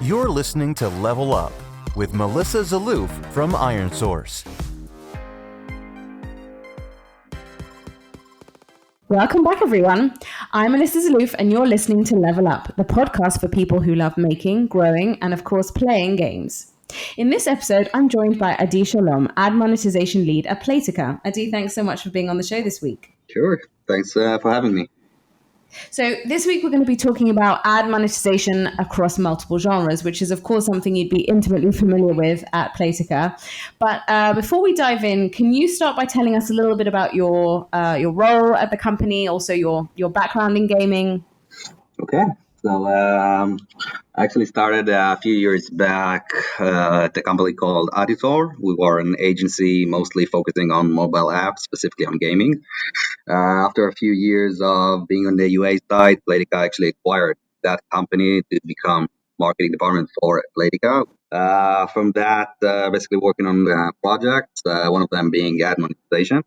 You're listening to Level Up with Melissa Zalouf from IronSource. Welcome back, everyone. I'm Melissa Zalouf, and you're listening to Level Up, the podcast for people who love making, growing, and of course, playing games. In this episode, I'm joined by Adi Shalom, ad monetization lead at Playtika. Adi, thanks so much for being on the show this week. Sure. Thanks for having me. So this week we're going to be talking about ad monetization across multiple genres, which is of course something you'd be intimately familiar with at Playtika. But before we dive in, can you start by telling us a little bit about your role at the company, also your background in gaming? Okay. So I actually started a few years back at a company called Auditor. We were an agency mostly focusing on mobile apps, specifically on gaming. After a few years of being on the UA side, Playtika actually acquired that company to become marketing department for Playtika. From that, basically working on projects, one of them being ad monetization.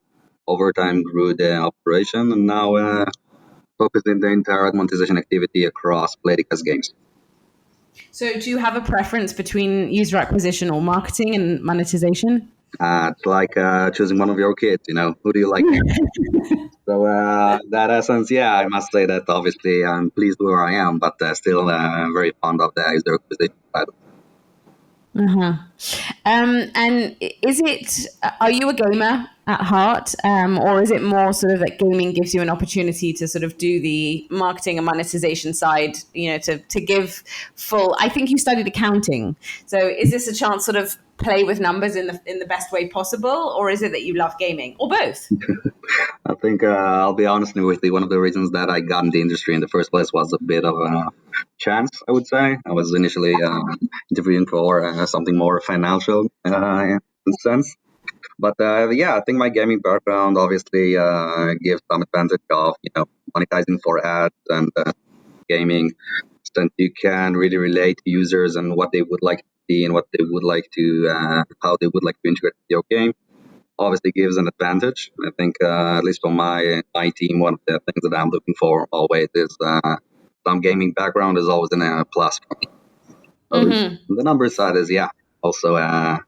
Over time grew the operation, and now focusing the entire ad monetization activity across Playtika's games. So do you have a preference between user acquisition or marketing and monetization? It's like choosing one of your kids, who do you like? So that essence, yeah, I must say that obviously I'm pleased where I am, but still very fond of the user acquisition side. And are you a gamer at heart, or is it more sort of that gaming gives you an opportunity to sort of do the marketing and monetization side, to give full? I think you studied accounting, so is this a chance sort of play with numbers in the best way possible, or is it that you love gaming, or both? I think I'll be honest with you. One of the reasons that I got in the industry in the first place was a bit of a chance, I would say. I was initially interviewing for something more financial in a sense. But yeah, I think my gaming background obviously gives some advantage of monetizing for ads and gaming, since you can really relate to users and what they would like to see and what they would like to how they would like to integrate with your game. Obviously gives an advantage. I think at least for my team, one of the things that I'm looking for always is some gaming background is always a plus for me. Mm-hmm. The number side is also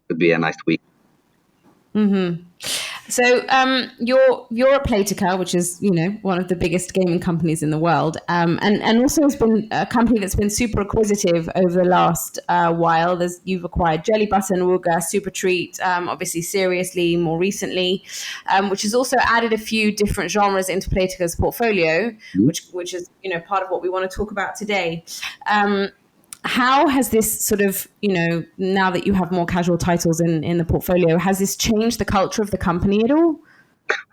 could be a nice tweak. Mm-hmm. So you're at Playtika, which is one of the biggest gaming companies in the world, and also has been a company that's been super acquisitive over the last while. You've acquired Jelly Button, Wooga, Super Treat, obviously Seriously more recently, which has also added a few different genres into Playtika's portfolio, which is part of what we want to talk about today. How has this sort of, now that you have more casual titles in the portfolio, has this changed the culture of the company at all?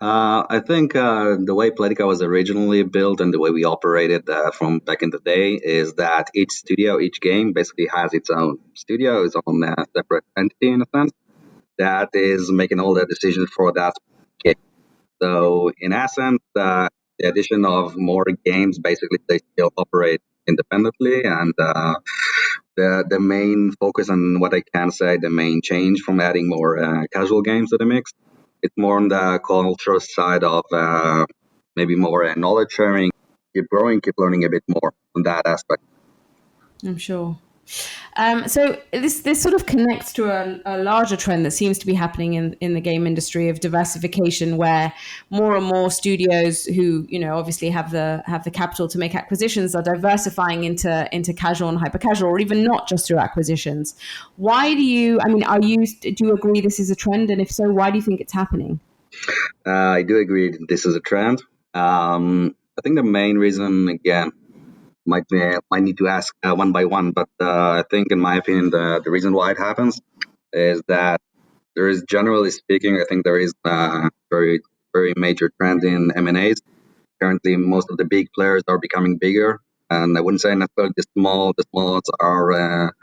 I think the way Playtika was originally built and the way we operated from back in the day is that each studio, each game basically has its own studio, its own separate entity in a sense, that is making all the decisions for that game. So in essence, the addition of more games, basically they still operate independently, and the main focus on what I can say, the main change from adding more casual games to the mix, it's more on the cultural side of maybe more knowledge sharing, keep growing, keep learning a bit more on that aspect. I'm sure. So this sort of connects to a larger trend that seems to be happening in the game industry of diversification, where more and more studios who obviously have the capital to make acquisitions are diversifying into casual and hyper casual, or even not just through acquisitions. Why do you agree this is a trend, and if so, why do you think it's happening? I do agree this is a trend. I think the main reason, again, might need to ask one by one, but I think, in my opinion, the reason why it happens is that there is, generally speaking, I think there is a very, very major trend in M&As. Currently, most of the big players are becoming bigger, and I wouldn't say necessarily the small ones are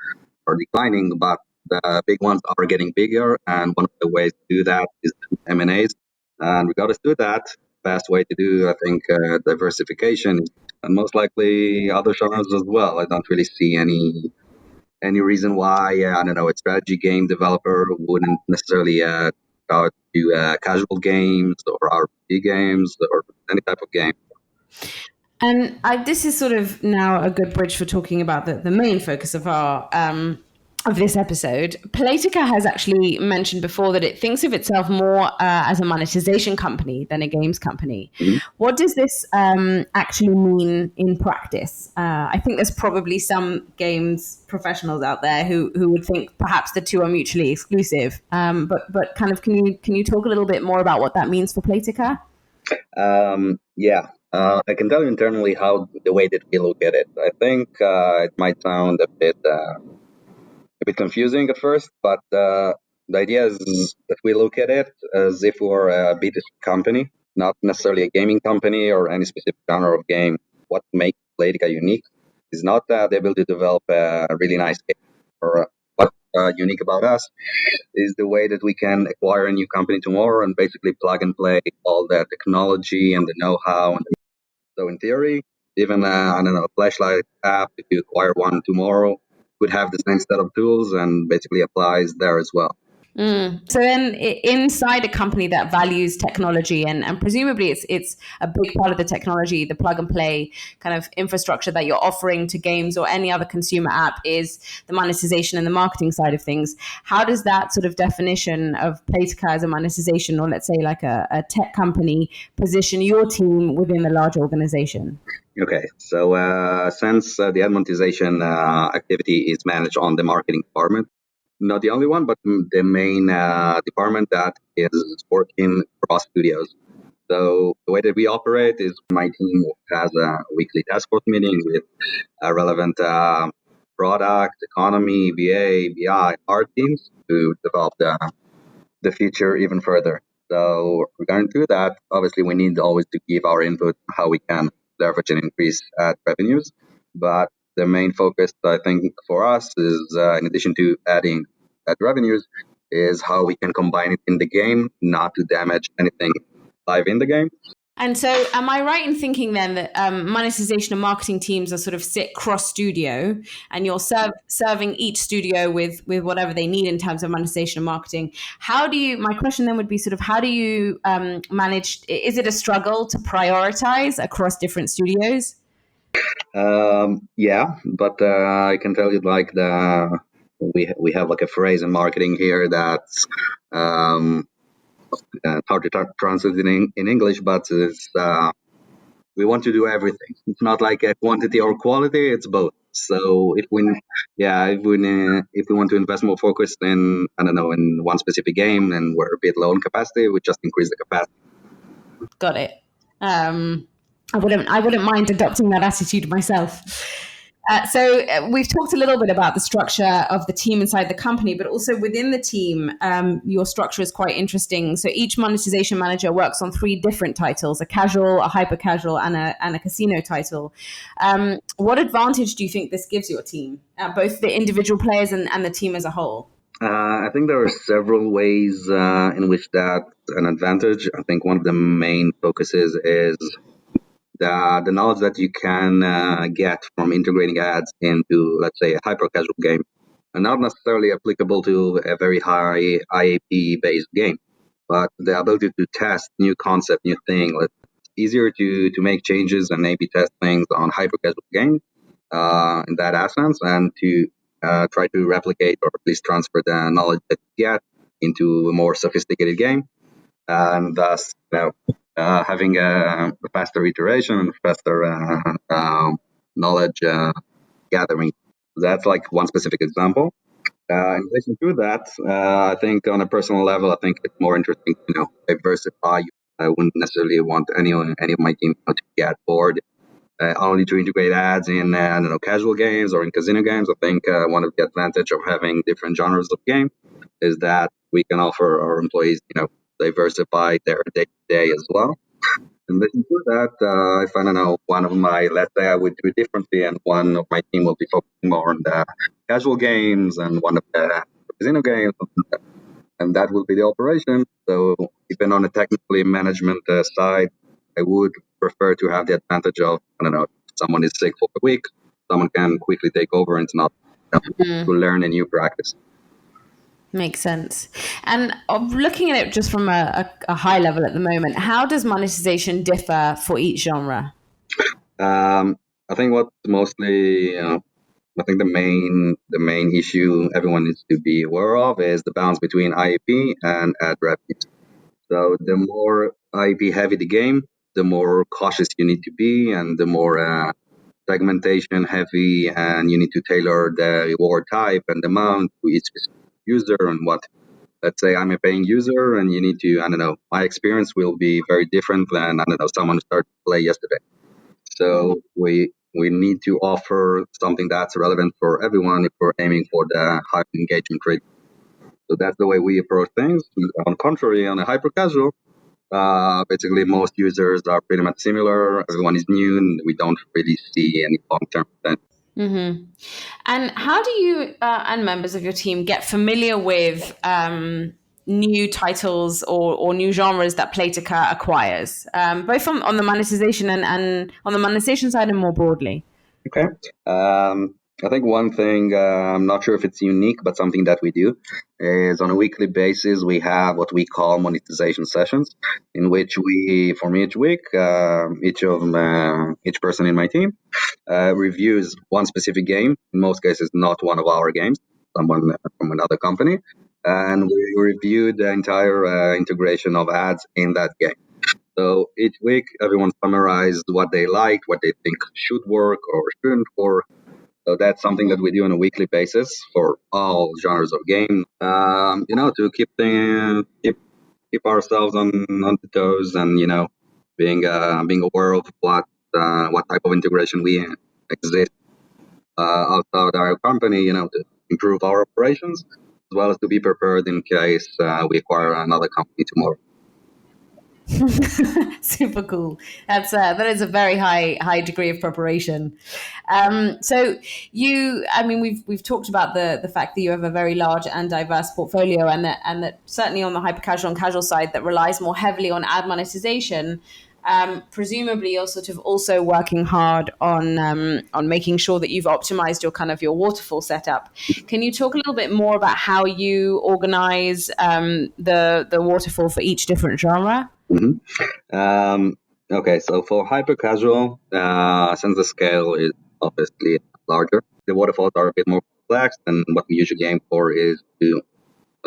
declining, but the big ones are getting bigger, and one of the ways to do that is M&As. And regardless to that, best way to do, I think, diversification, and most likely other genres as well. I don't really see any reason why I don't know, a strategy game developer wouldn't necessarily go to casual games or RPG games or any type of game. And this is sort of now a good bridge for talking about the main focus of our of this episode. Playtika has actually mentioned before that it thinks of itself more as a monetization company than a games company. Mhm. What does this actually mean in practice? I think there's probably some games professionals out there who would think perhaps the two are mutually exclusive. But kind of can you talk a little bit more about what that means for Playtika? Yeah, I can tell you internally how the way that we look at it. I think it might sound a bit confusing at first, but the idea is that we look at it as if we're a B2C company, not necessarily a gaming company or any specific genre of game. What makes Playtika unique is not the ability to develop a really nice game, or what's unique about us is the way that we can acquire a new company tomorrow and basically plug and play all the technology and the know-how. And so in theory, even I don't know, a flashlight app, if you acquire one tomorrow, would have the same set of tools and basically applies there as well. So then inside a company that values technology and presumably it's a big part of the technology, the plug and play kind of infrastructure that you're offering to games or any other consumer app is the monetization and the marketing side of things. How does that sort of definition of Playtika as a monetization or let's say like a tech company position your team within the large organization? Okay, so since the ad monetization activity is managed on the marketing department, not the only one, but the main department that is working across studios. So the way that we operate is my team has a weekly task force meeting with relevant product, economy, VA, BI, art teams to develop the future even further. So regarding to that, obviously we need always to give our input how we can leverage and increase ad revenues. But the main focus, I think, for us is, in addition to adding ad revenues, is how we can combine it in the game, not to damage anything live in the game. And so am I right in thinking then that monetization and marketing teams are sort of sit cross studio and you're serving each studio with whatever they need in terms of monetization and marketing? My question then would be sort of how do you manage, is it a struggle to prioritize across different studios? Yeah, but I can tell you like we have like a phrase in marketing here that's hard to translate in English, but it's we want to do everything. It's not like a quantity or quality; it's both. So if we want to invest more focus in in one specific game and we're a bit low on capacity, we just increase the capacity. Got it. I wouldn't mind adopting that attitude myself. So we've talked a little bit about the structure of the team inside the company, but also within the team, your structure is quite interesting. So each monetization manager works on 3 different titles: a casual, a hyper casual, and a casino title. What advantage do you think this gives your team, both the individual players and the team as a whole? I think there are several ways in which that's an advantage. I think one of the main focuses is the knowledge that you can get from integrating ads into, let's say, a hyper casual game, and not necessarily applicable to a very high IAP based game, but the ability to test new concept, new thing. It's easier to make changes and A/B test things on hyper casual games in that essence, and to try to replicate or at least transfer the knowledge that you get into a more sophisticated game, and thus having a faster iteration and faster knowledge gathering. That's like one specific example. In addition to that, I think on a personal level, I think it's more interesting to diversify. I wouldn't necessarily want any of my team to get bored only to integrate ads in casual games or in casino games. I think one of the advantage of having different genres of game is that we can offer our employees diversify their day-to-day as well. In addition to that, if one of my, let's say I would do it differently, and one of my team will be focusing more on the casual games and one of the casino games, and that will be the operation. So even on the technically management side, I would prefer to have the advantage of, if someone is sick for a week, someone can quickly take over and it's not to learn a new practice. Makes sense. And looking at it just from a high level at the moment, how does monetization differ for each genre? I think what mostly, I think the main issue everyone needs to be aware of is the balance between IAP and ad revenues. So the more IAP heavy the game, the more cautious you need to be, and the more segmentation heavy, and you need to tailor the reward type and amount to each specific user and what. Let's say I'm a paying user, and you need to, I don't know, my experience will be very different than, I don't know, someone who started to play yesterday. So we need to offer something that's relevant for everyone if we're aiming for the high engagement rate. So that's the way we approach things. On contrary, on a hyper casual, basically most users are pretty much similar. Everyone is new, and we don't really see any long term potential. And how do you and members of your team get familiar with new titles or new genres that Playtika acquires, both on the monetization and on the monetization side and more broadly? Okay. I think one thing, I'm not sure if it's unique, but something that we do is on a weekly basis, we have what we call monetization sessions, in which we, from each week, each person in my team reviews one specific game. In most cases, not one of our games, someone from another company, and we review the entire integration of ads in that game. So each week, everyone summarized what they liked, what they think should work or shouldn't work. So that's something that we do on a weekly basis for all genres of game. To keep ourselves on the toes, and being aware of what type of integration we exist outside our company. To improve our operations, as well as to be prepared in case we acquire another company tomorrow. Super cool. That is a very high degree of preparation. So we've talked about the fact that you have a very large and diverse portfolio, and that certainly on the hyper casual and casual side that relies more heavily on ad monetization. Presumably, you're sort of also working hard on making sure that you've optimized your waterfall setup. Can you talk a little bit more about how you organize the waterfall for each different genre? Okay, so for hyper casual, since the scale is obviously larger, the waterfalls are a bit more complex, and what we usually aim for is to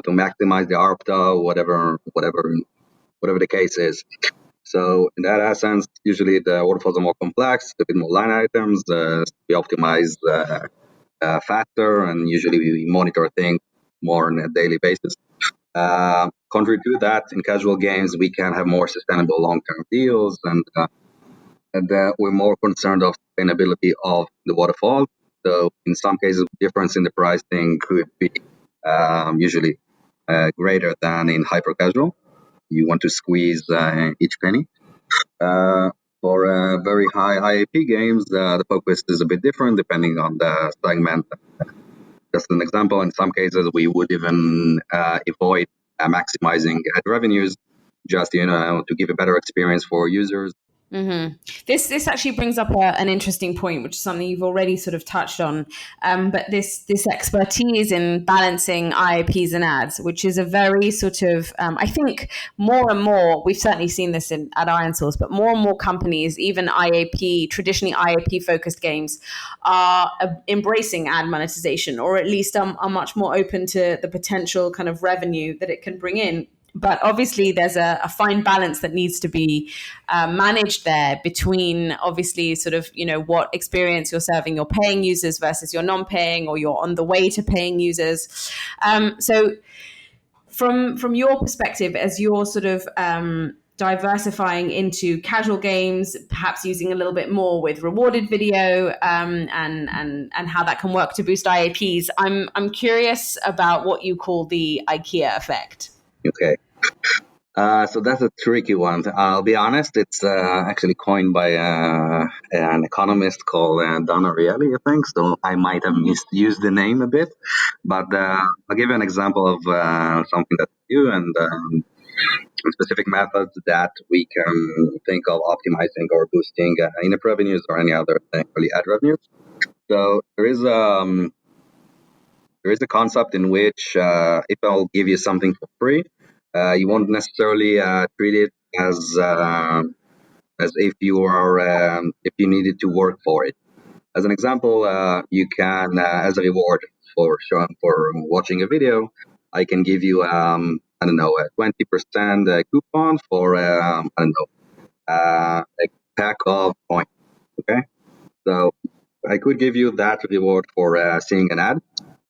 maximize the ARPDA, whatever the case is. So in that essence, usually the waterfalls are more complex, a bit more line items. We optimize faster, and usually we monitor things more on a daily basis. Contrary to that, in casual games, we can have more sustainable long-term deals, and we're more concerned of sustainability of the waterfall. So in some cases, difference in the pricing could be usually greater than in hyper casual. You want to squeeze each penny. For very high IAP games, the focus is a bit different depending on the segment. Just an example, in some cases, we would even avoid maximizing ad revenues just to give a better experience for users. Mm-hmm. This actually brings up an interesting point, which is something you've already sort of touched on. But this expertise in balancing IAPs and ads, which is a very sort of I think more and more we've certainly seen this at ironSource, but more and more companies, even traditionally IAP focused games, are embracing ad monetization, or at least are much more open to the potential kind of revenue that it can bring in. But obviously, there's a fine balance that needs to be managed there between obviously sort of, what experience you're serving your paying users versus your non-paying, or you're on the way to paying users. So from your perspective, as you're sort of diversifying into casual games, perhaps using a little bit more with rewarded video, and how that can work to boost IAPs, I'm curious about what you call the IKEA effect. Okay. So that's a tricky one. I'll be honest, it's actually coined by an economist called Don Ariely, I think. So I might have misused the name a bit. But I'll give you an example of something that we do, and specific methods that we can think of optimizing or boosting in-app revenues or any other thing, really ad revenues. So there is a concept in which if I'll give you something for free, you won't necessarily treat it as if you needed to work for it. As an example, you can, as a reward for watching a video, I can give you I don't know, a 20% coupon for I don't know, a pack of coins. Okay, so I could give you that reward for seeing an ad,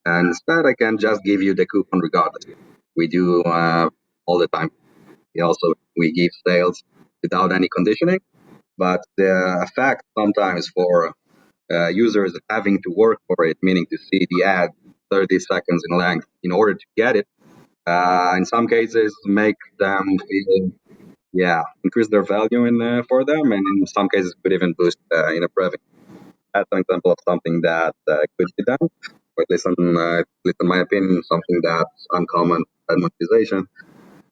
and instead I can just give you the coupon regardless. We do all the time. We give sales without any conditioning, but the effect sometimes for users having to work for it, meaning to see the ad 30 seconds in length in order to get it, in some cases make them feel, increase their value for them, and in some cases could even boost in revenue. That's an example of something that could be done, or at least in my opinion, something that's uncommon at monetization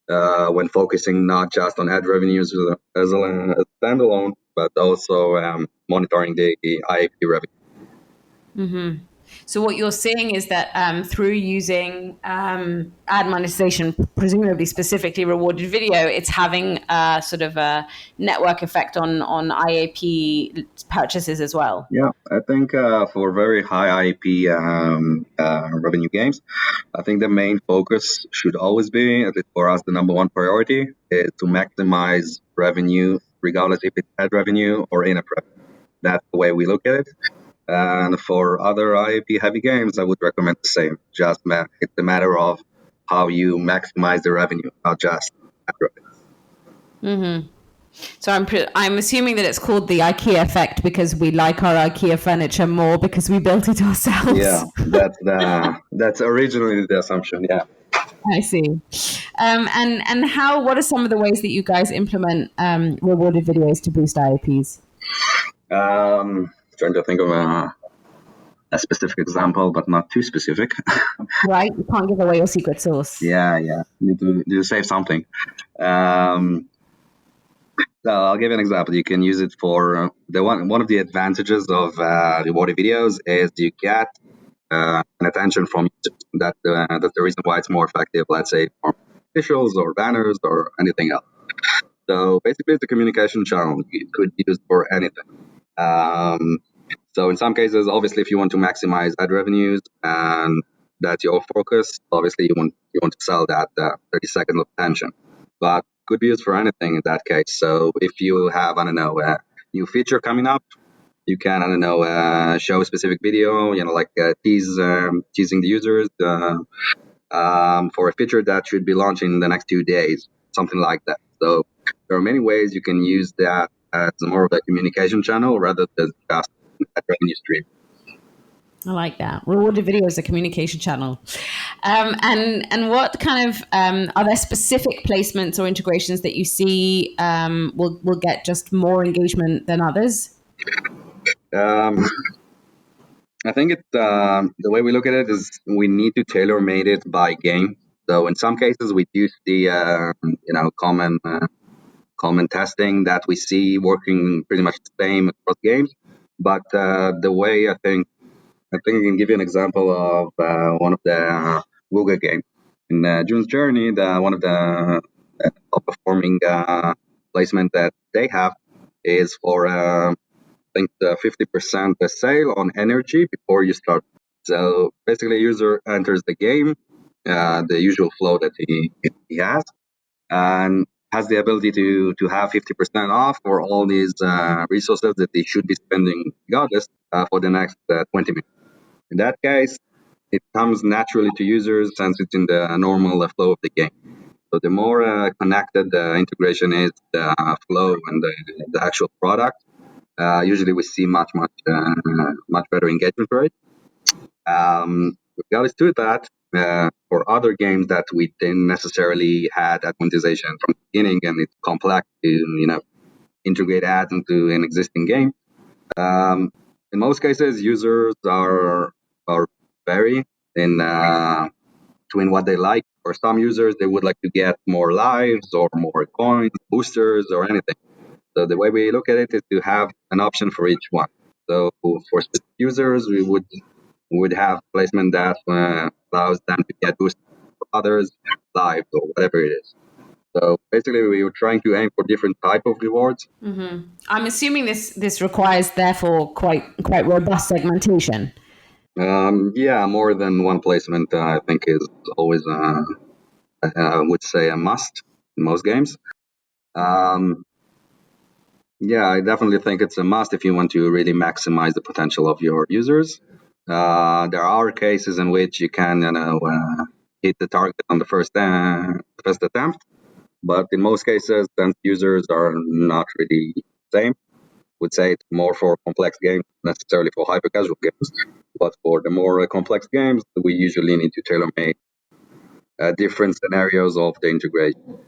when focusing not just on ad revenues as a standalone, but also monitoring the IAP revenue. So what you're seeing is that through using ad monetization, presumably specifically rewarded video, it's having a sort of a network effect on IAP purchases as well. Yeah, I think for very high IAP revenue games, I think the main focus should always be, at least for us, the number one priority is to maximize revenue, regardless if it's ad revenue or in-app revenue. That's the way we look at it. And for other IAP heavy games, I would recommend the same. It's a matter of how you maximize the revenue, not just ad revenue. So I'm assuming that it's called the IKEA effect because we like our IKEA furniture more because we built it ourselves. Yeah, that's originally the assumption. Yeah. I see. And what are some of the ways that you guys implement rewarded videos to boost IAPs? Trying to think of a specific example, but not too specific. Right, you can't give away your secret sauce. Yeah. Need to save something. So I'll give you an example. You can use it for one of the advantages of rewarded videos is you get an attention from users. That's the reason why it's more effective. Let's say for officials or banners or anything else. So basically, it's a communication channel. It could be used for anything. So in some cases, obviously, if you want to maximize ad revenues and that's your focus, obviously you want to sell that 30 seconds of attention. But could be used for anything in that case. So if you have, I don't know, a new feature coming up, you can, I don't know, show a specific video, like teasing the users for a feature that should be launching in the next 2 days, something like that. So there are many ways you can use that as more of a communication channel rather than just a revenue stream. I like that. Rewarded video is a communication channel. And what kind of are there specific placements or integrations that you see will get just more engagement than others? I think the way we look at it is we need to tailor made it by game. So in some cases we do see common testing that we see working pretty much the same across games. But the way I think I can give you an example of one of the Wooga games. In June's Journey, one of the top performing placement that they have is for I think the 50% sale on energy before you start. So basically, a user enters the game, the usual flow that he has, and has the ability to have 50% off for all these resources that they should be spending regardless for the next 20 minutes. In that case, it comes naturally to users since it's in the normal flow of the game. So the more connected the integration is, the flow and the actual product, usually we see much better engagement rate. Regardless to that, for other games that we didn't necessarily had that monetization from the beginning, and it's complex to integrate ads into an existing game. In most cases, users are vary in between what they like. For some users, they would like to get more lives or more coins, boosters, or anything. So the way we look at it is to have an option for each one. So for specific users, we would have placement that allows them to get boosters. For others, lives or whatever it is. So basically, we were trying to aim for different type of rewards. I'm assuming this requires therefore quite robust segmentation. Yeah, more than one placement, I think, is always, I would say, a must in most games. Um, yeah, I definitely think it's a must if you want to really maximize the potential of your users. There are cases in which you can, hit the target on the first attempt, but in most cases, then users are not really the same. Would say it's more for complex games, not necessarily for hyper casual games. But for the more complex games, we usually need to tailor make different scenarios of the integration.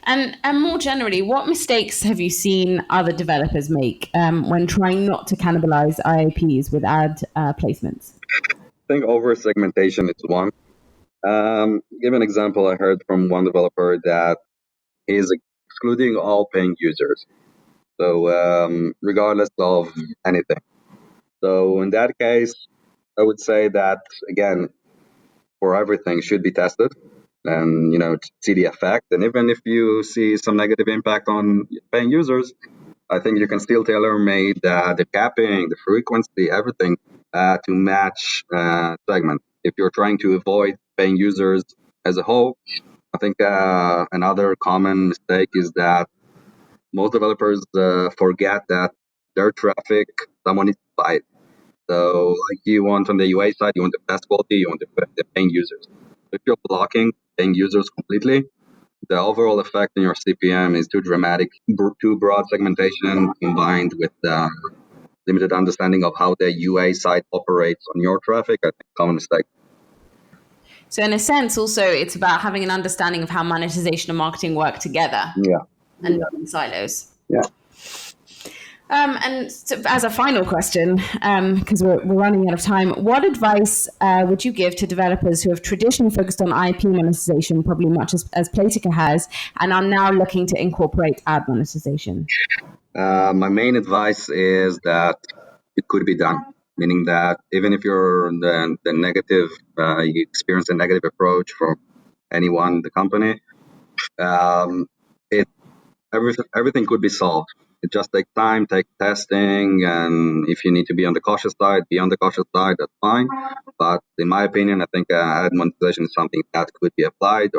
And more generally, what mistakes have you seen other developers make when trying not to cannibalize IAPs with ad placements? I think over segmentation is one. Give an example. I heard from one developer that he's excluding all paying users, so regardless of anything. So in that case, I would say that again, for everything should be tested and to see the effect. And even if you see some negative impact on paying users, I think you can still tailor made the capping, the frequency, everything to match segment. If you're trying to avoid paying users as a whole, I think another common mistake is that most developers forget that their traffic, someone needs to buy it. So, like you want on the UA side, you want the best quality, you want the paying users. If you're blocking paying users completely, the overall effect on your CPM is too dramatic, too broad segmentation combined with the limited understanding of how the UA side operates on your traffic. I think common mistake. So in a sense, also it's about having an understanding of how monetization and marketing work together Yeah. and not in silos. Yeah. And so as a final question, because we're running out of time, what advice would you give to developers who have traditionally focused on IP monetization, probably much as Playtika has, and are now looking to incorporate ad monetization? My main advice is that it could be done, meaning that even if you're the negative, you experience a negative approach from anyone in the company, um, it everything could be solved. It just takes time, takes testing, and if you need to be on the cautious side, be on the cautious side. That's fine. But in my opinion, I think ad monetization is something that could be applied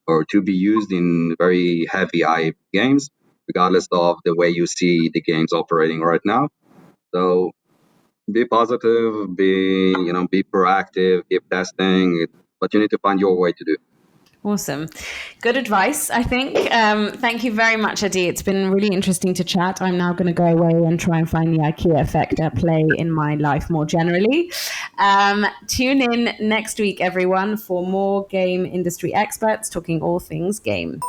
or to be used in very heavy eye games, regardless of the way you see the games operating right now. So be positive, be proactive, keep testing, but you need to find your way to do it. Awesome. Good advice, I think. Thank you very much, Adi. It's been really interesting to chat. I'm now going to go away and try and find the IKEA effect at play in my life more generally. Tune in next week, everyone, for more game industry experts talking all things game.